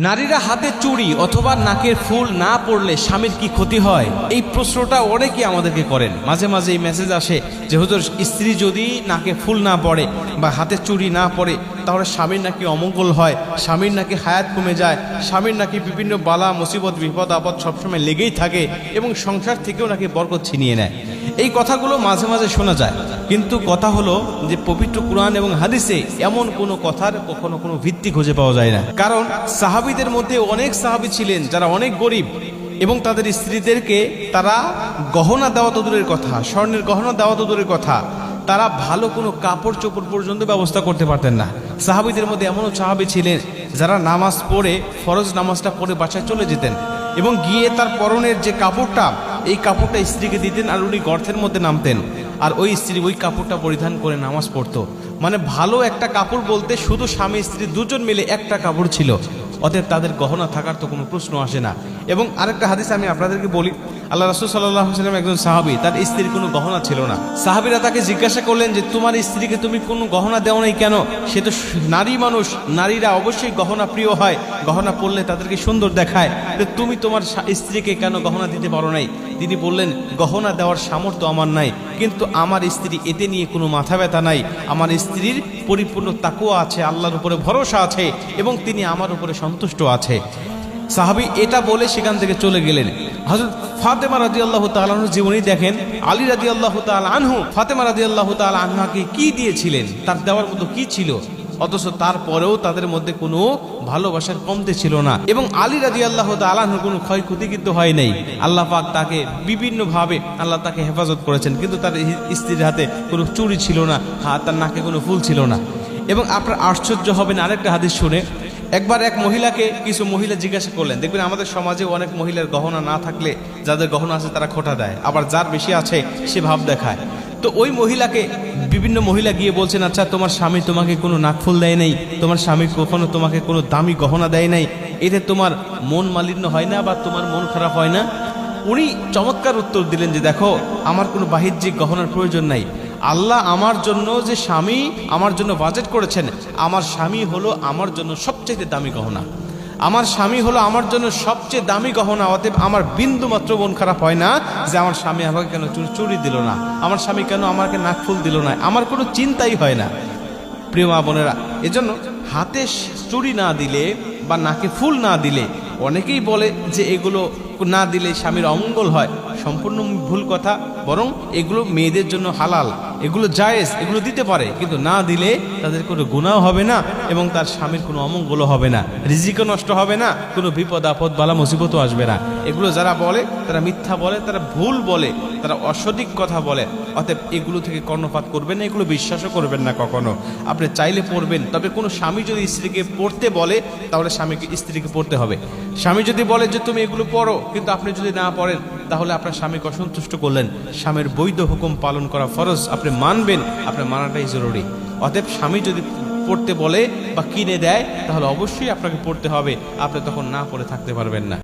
নারীরা হাতে চুড়ি অথবা নাকের ফুল না পড়লে স্বামীর কি ক্ষতি হয়? এই প্রশ্নটা অনেকেই আমাদেরকে করেন। মাঝে মাঝে এই মেসেজ আসে যে হুজুর, স্ত্রী যদি নাকে ফুল না পড়ে বা হাতে চুড়ি না পড়ে তাহলে স্বামীর নাকি অমঙ্গল হয়, স্বামীর নাকি হায়াত কমে যায়, স্বামীর নাকি বিভিন্ন বালা মুসিবত বিপদ আপদ সবসময় লেগেই থাকে এবং সংসার থেকেও নাকি বরকত ছিনিয়ে নেয়। এই কথাগুলো মাঝে মাঝে শোনা যায়, কিন্তু কথা হলো যে পবিত্র কুরআন এবং হাদিসে এমন কোনো কথার কখনো কোনো ভিত্তি খুঁজে পাওয়া যায় না। কারণ সাহাবীদের মধ্যে অনেক সাহাবী ছিলেন যারা অনেক গরিব এবং তাদের স্ত্রীদেরকে তারা গহনা দেওয়া তো দূরের কথা, স্বর্ণের গহনা দেওয়া তো দূরের কথা, তারা ভালো কোনো কাপড় চোপড় পর্যন্ত ব্যবস্থা করতে পারতেন না। সাহাবীদের মধ্যে এমনও সাহাবী ছিলেন যারা নামাজ পড়ে, ফরজ নামাজটা পড়ে বাসায় চলে যেতেন এবং গিয়ে তার পরনের যে কাপড়টা, এই কাপড়টা স্ত্রীকে দিতেন আর উনি গর্তের মধ্যে নামতেন আর ওই স্ত্রী ওই কাপড়টা পরিধান করে নামাজ পড়তো। মানে ভালো একটা কাপড় বলতে শুধু স্বামী স্ত্রী দুজন মিলে একটা কাপড় ছিল, অতএব তাদের গহনা থাকার তো কোনো প্রশ্ন আসে না। এবং আরেকটা হাদিস আমি আপনাদেরকে বলি, আল্লাহ রাসূল সাল্লাল্লাহু আলাইহি ওয়াসাল্লাম একজন সাহাবী, তার স্ত্রীর কোনো গহনা ছিল না। সাহাবীরা তাকে জিজ্ঞাসা করলেন যে তোমার স্ত্রীকে তুমি কোনো গহনা দেও নাই কেন? সে তো নারী মানুষ, নারীরা অবশ্যই গহনা প্রিয় হয়, গহনা পরলে তাদেরকে সুন্দর দেখায়, তুমি তোমার স্ত্রীকে কেন গহনা দিতে পারো নাই? তিনি বললেন, গহনা দেওয়ার সামর্থ্য আমার নাই, কিন্তু আমার স্ত্রী এতে নিয়ে কোনো মাথা ব্যথা নাই। আমার স্ত্রীর পরিপূর্ণ তাকওয়া আছে, আল্লাহর উপরে ভরসা আছে এবং তিনি আমার উপরে সন্তুষ্ট আছে। সাহাবী এটা বলে সেখান থেকে চলে গেলেন। হযরত ফাতেমা রাদিয়াল্লাহু তাআলা আনহার জীবনী দেখেন, আলী রাদিয়াল্লাহু তাআলা আনহু ফাতেমা রাদিয়াল্লাহু তাআলা আনহাকে কি দিয়েছিলেন, তার দেওয়ার মতো কি ছিল, অথচ তারপরেও তাদের মধ্যে কোনো ভালোবাসার কমতে ছিল না এবং আলী রাদিয়াল্লাহু তাআলা আনহুর কোনো ক্ষয়ক্ষতি কিন্তু হয় নাই। আল্লাহ পাক তাকে বিভিন্নভাবে আল্লাহ তাকে হেফাজত করেছেন, কিন্তু তার স্ত্রীর হাতে কোনো চুড়ি ছিল না, তার নাকে কোনো ফুল ছিল না। এবং আপনার আশ্চর্য হবেন আরেকটা হাদিস শুনে। একবার এক মহিলাকে কিছু মহিলা জিজ্ঞাসা করলেন, দেখবেন আমাদের সমাজে অনেক মহিলার গহনা না থাকলে যাদের গহনা আছে তারা খোঁটা দেয়, আবার যার বেশি আছে সে ভাব দেখায়। তো ওই মহিলাকে বিভিন্ন মহিলা গিয়ে বলছেন, আচ্ছা তোমার স্বামী তোমাকে কোনো নাকফুল দেয় নাই, তোমার স্বামী কখনো তোমাকে কোনো দামি গহনা দেয় নাই, এতে তোমার মন মালিন্য হয় না বা তোমার মন খারাপ হয় না? উনি চমৎকার উত্তর দিলেন যে দেখো, আমার কোনো বাহ্যিক গহনার প্রয়োজন নাই। আল্লাহ আমার জন্য যে স্বামী আমার জন্য বাজেট করেছেন, আমার স্বামী হলো আমার জন্য সবচেয়ে দামি গহনা, আমার স্বামী হলো আমার জন্য সবচেয়ে দামি গহনা। অতএব আমার বিন্দু মাত্র মন খারাপ হয় না যে আমার স্বামী আমাকে কেন চুড়ি দিল না, আমার স্বামী কেন আমাকে নাকফুল দিল না, আমার কোনো চিন্তাই হয় না। প্রিয় মা বোনেরা, এজন্য হাতে চুড়ি না দিলে বা নাকে ফুল না দিলে, অনেকেই বলে যে এগুলো না দিলে স্বামীর অমঙ্গল হয়, সম্পূর্ণ ভুল কথা। বরং এগুলো মেয়েদের জন্য হালাল, এগুলো জায়েজ, এগুলো দিতে পারে, কিন্তু না দিলে তাদের কোনো গুনাহ হবে না এবং তার স্বামীর কোনো অমঙ্গলও হবে না, রিজিকও নষ্ট হবে না, কোনো বিপদ আপদ বালা মুসিবতও আসবে না। এগুলো যারা বলে তারা মিথ্যা বলে, তারা ভুল বলে, তারা অসঠিক কথা বলে। অতএব এগুলো থেকে কর্ণপাত করবেন না, এগুলো বিশ্বাসও করবেন না কখনো। আপনি চাইলে পড়বেন, তবে কোনো স্বামী যদি স্ত্রীকে পড়তে বলে তাহলে স্ত্রীকে পড়তে হবে। স্বামী যদি বলে যে তুমি এগুলো পড়ো, কিন্তু আপনি যদি না পড়েন তাহলে আপনার স্বামীকে অসন্তুষ্ট করলেন। স্বামীর বৈধ হুকুম পালন করা ফরজ, আপনি মানবেন, আপনার মানাটাই জরুরি। অতএব স্বামী যদি পড়তে বলে বা কিনে দেয় তাহলে অবশ্যই আপনাকে পড়তে হবে, আপনি তখন না পড়ে থাকতে পারবেন না।